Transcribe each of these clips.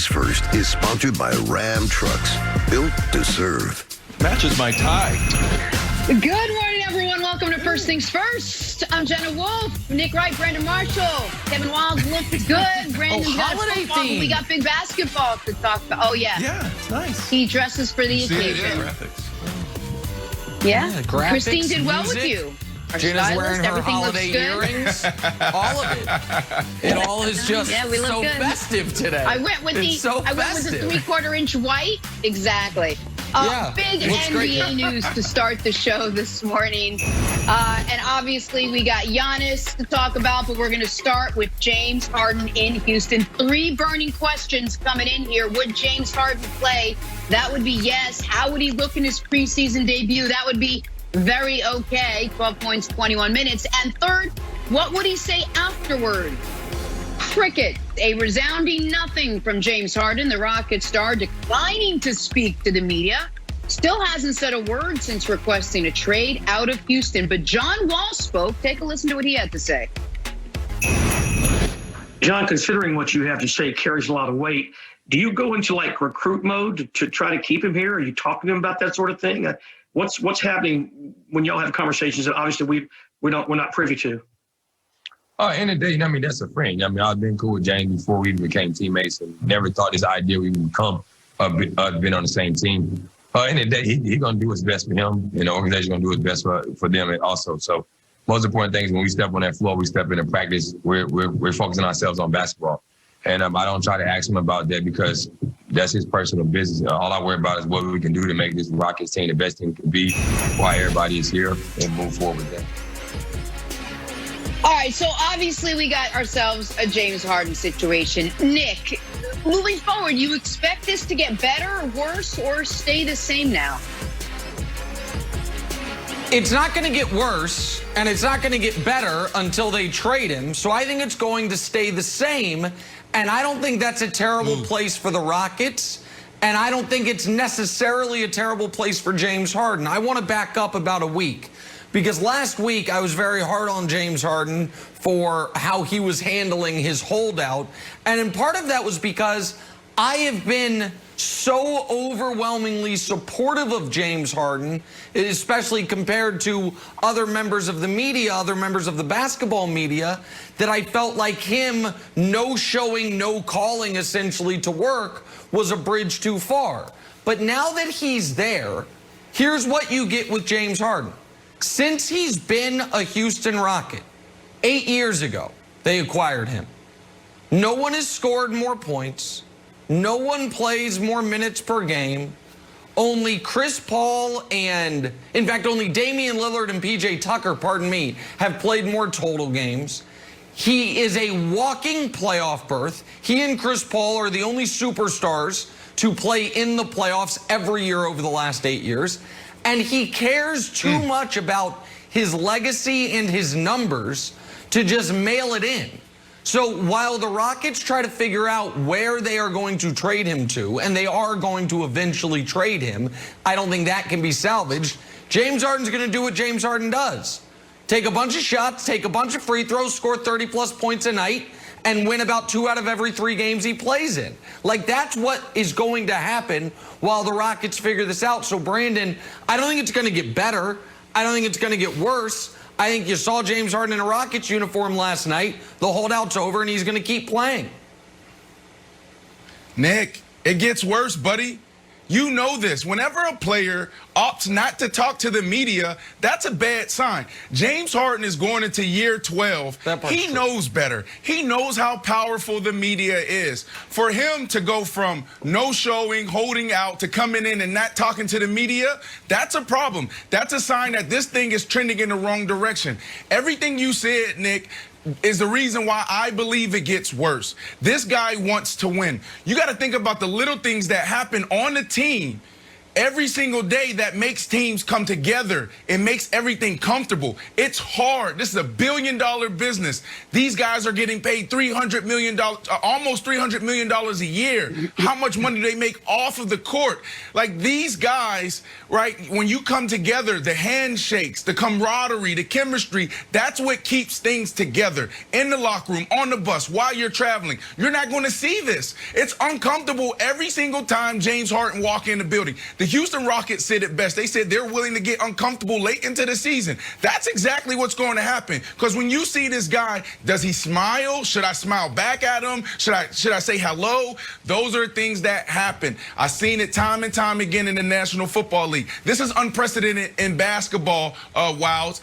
First is sponsored by Ram Trucks, built to serve. Matches my tie. Good morning, everyone. Welcome to First Things First. I'm Jenna Wolf, Nick Wright, Brandon Marshall. Kevin Walls looked good. Brandon's got football. We got big basketball to talk about. Oh, yeah. Yeah, it's nice. He dresses for the occasion. Graphics. Yeah. Graphics, Christine did well music. with you. Our Jenna's stylist, wearing her everything holiday looks good. earrings. All of it. It all is just we look so good. festive today. I went with the festive. 3/4 inch white. Exactly. Big looks NBA great. news to start the show this morning. And obviously we got Giannis to talk about, but we're going to start with James Harden in Houston. 3 burning questions coming in here. Would James Harden play? That would be yes. How would he look in his preseason debut? That would be very okay. 12 points, 21 minutes. And third, what would he say afterward? Cricket. A resounding nothing from James Harden, the Rockets star, declining to speak to the media. Still hasn't said a word since requesting a trade out of Houston. But John Wall spoke. Take a listen to what he had to say. John, considering what you have to say carries a lot of weight, do you go into like recruit mode to try to keep him here? Are you talking to him about that sort of thing? What's happening when y'all have conversations that obviously we're not privy to? End of the day, that's a friend. I've been cool with James before we even became teammates, and never thought this idea we would become been on the same team. End of the day, he's gonna do what's best for him, and the organization's gonna do what's best for them also. So, most important thing is when we step on that floor, we step into practice. We're focusing ourselves on basketball, and I don't try to ask him about that because that's his personal business. All I worry about is what we can do to make this Rockets team the best team it can be, while everybody is here, and move forward with that. All right, so obviously we got ourselves a James Harden situation. Nick, moving forward, you expect this to get better or worse or stay the same now? It's not going to get worse, and it's not going to get better until they trade him. So I think it's going to stay the same, and I don't think that's a terrible place for the Rockets, and I don't think it's necessarily a terrible place for James Harden. I want to back up about a week. Because last week, I was very hard on James Harden for how he was handling his holdout. And in part of that was because I have been so overwhelmingly supportive of James Harden, especially compared to other members of the media, other members of the basketball media, that I felt like him no showing, no calling essentially to work was a bridge too far. But now that he's there, here's what you get with James Harden. Since he's been a Houston Rocket, 8 years ago, they acquired him. No one has scored more points. No one plays more minutes per game. Only Chris Paul and, in fact, only Damian Lillard and PJ Tucker, have played more total games. He is a walking playoff berth. He and Chris Paul are the only superstars to play in the playoffs every year over the last 8 years. And he cares too much about his legacy and his numbers to just mail it in. So while the Rockets try to figure out where they are going to trade him to, and they are going to eventually trade him, I don't think that can be salvaged. James Harden's going to do what James Harden does. Take a bunch of shots, take a bunch of free throws, score 30-plus points a night, and win about 2 out of every 3 games he plays in. Like, that's what is going to happen while the Rockets figure this out. So, Brandon, I don't think it's going to get better. I don't think it's going to get worse. I think you saw James Harden in a Rockets uniform last night. The holdout's over, and he's going to keep playing. Nick, it gets worse, buddy. You know this. Whenever a player opts not to talk to the media, that's a bad sign. James Harden is going into year 12. He knows better. He knows how powerful the media is. For him to go from no showing, holding out, to coming in and not talking to the media, that's a problem. That's a sign that this thing is trending in the wrong direction. Everything you said, Nick, is the reason why I believe it gets worse. This guy wants to win. You got to think about the little things that happen on the team every single day that makes teams come together. It makes everything comfortable. It's hard. This is a billion-dollar business. These guys are getting paid $300 million, almost $300 million a year. How much money do they make off of the court? Like, these guys, right, when you come together, the handshakes, the camaraderie, the chemistry, that's what keeps things together. In the locker room, on the bus, while you're traveling. You're not going to see this. It's uncomfortable every single time James Harden walks in the building. The Houston Rockets said it best. They said they're willing to get uncomfortable late into the season. That's exactly what's going to happen. Because when you see this guy, does he smile? Should I smile back at him? Should I say hello? Those are things that happen. I've seen it time and time again in the National Football League. This is unprecedented in basketball, Wilds.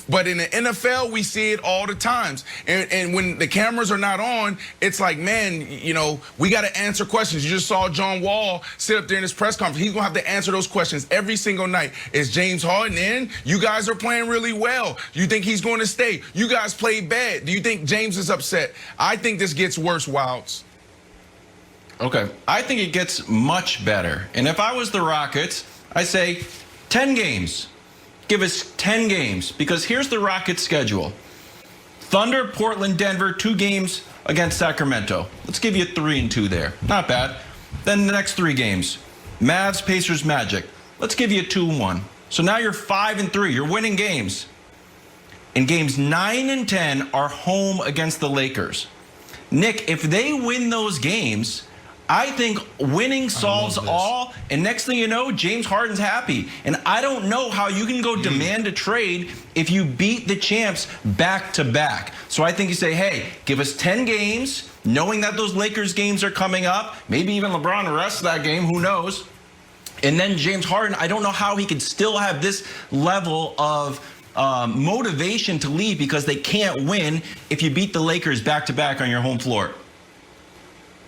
But in the NFL, we see it all the times. And when the cameras are not on, it's like, man, you know, we got to answer questions. You just saw John Wall sit up there in his press conference. He's going to have to answer those questions every single night. Is James Harden in? You guys are playing really well. Do you think he's going to stay? You guys played bad. Do you think James is upset? I think this gets worse, Wilds. Okay, I think it gets much better. And if I was the Rockets, I say 10 games. Give us 10 games, because here's the Rockets' schedule. Thunder, Portland, Denver, 2 games against Sacramento. Let's give you 3-2 there. Not bad. Then the next 3 games. Mavs, Pacers, Magic. Let's give you 2-1. So now you're 5-3. You're winning games. And games 9 and 10 are home against the Lakers. Nick, if they win those games, I think winning solves all, and next thing you know, James Harden's happy. And I don't know how you can go demand a trade if you beat the champs back-to-back. So I think you say, hey, give us 10 games, knowing that those Lakers games are coming up, maybe even LeBron the rest of that game, who knows? And then James Harden, I don't know how he could still have this level of motivation to leave, because they can't win if you beat the Lakers back-to-back on your home floor.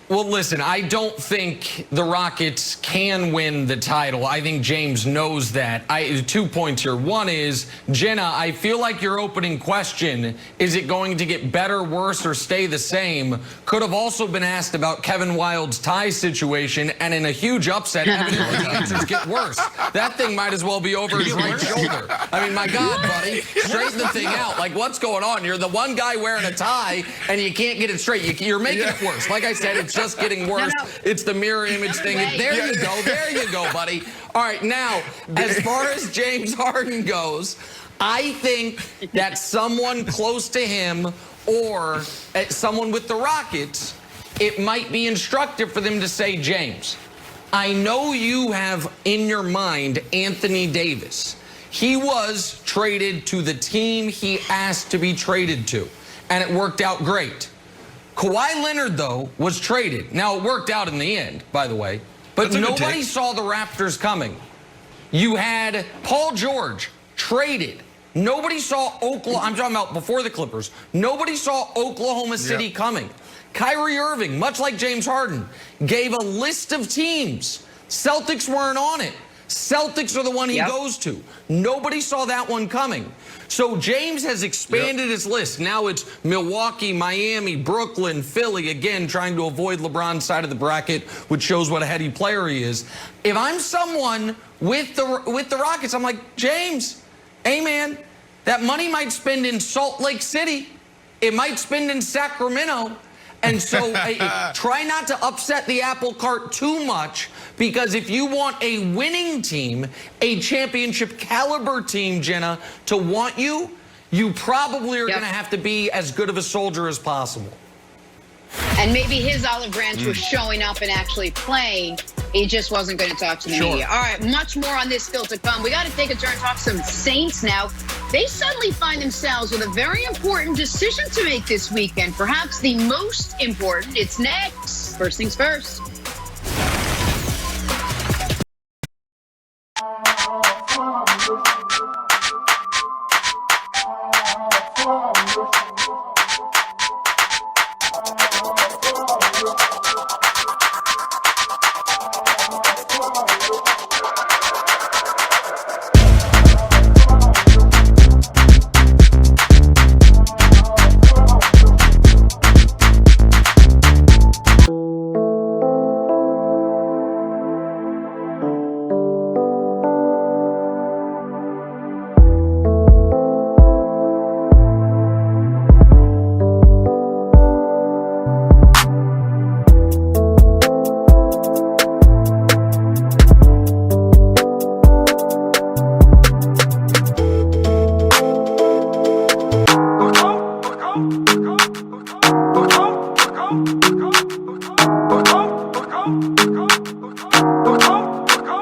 Well, listen, I don't think the Rockets can win the title. I think James knows that. 2 points here. One is, Jenna, I feel like your opening question, is it going to get better, worse, or stay the same, could have also been asked about Kevin Wilde's tie situation, and in a huge upset, evidently the answers get worse. That thing might as well be over his right shoulder. I mean, my God, buddy, straighten the thing out. Like, what's going on? You're the one guy wearing a tie, and you can't get it straight. You're making it worse. Like I said, it's just getting worse. No. It's the mirror image thing. There you go. There you go, buddy. All right, now, as far as James Harden goes, I think that someone close to him or someone with the Rockets, it might be instructive for them to say, James, I know you have in your mind Anthony Davis. He was traded to the team he asked to be traded to, and it worked out great. Kawhi Leonard, though, was traded. Now, it worked out in the end, by the way, but nobody saw the Raptors coming. You had Paul George traded. Nobody saw Oklahoma. I'm talking about before the Clippers. Nobody saw Oklahoma City coming. Kyrie Irving, much like James Harden, gave a list of teams. Celtics weren't on it. Celtics are the one he goes to. Nobody saw that one coming. So James has expanded his list. Now it's Milwaukee, Miami, Brooklyn, Philly, again, trying to avoid LeBron's side of the bracket, which shows what a heady player he is. If I'm someone with the Rockets, I'm like, James, hey, man, that money might spend in Salt Lake City. It might spend in Sacramento. And so try not to upset the apple cart too much, because if you want a winning team, a championship caliber team, Jenna, to want you, you probably are going to have to be as good of a soldier as possible. And maybe his olive branch was showing up and actually playing. He just wasn't going to talk to the media. All right, much more on this still to come. We got to take a turn and talk some Saints now. They suddenly find themselves with a very important decision to make this weekend. Perhaps the most important. It's next. First things first.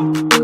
out.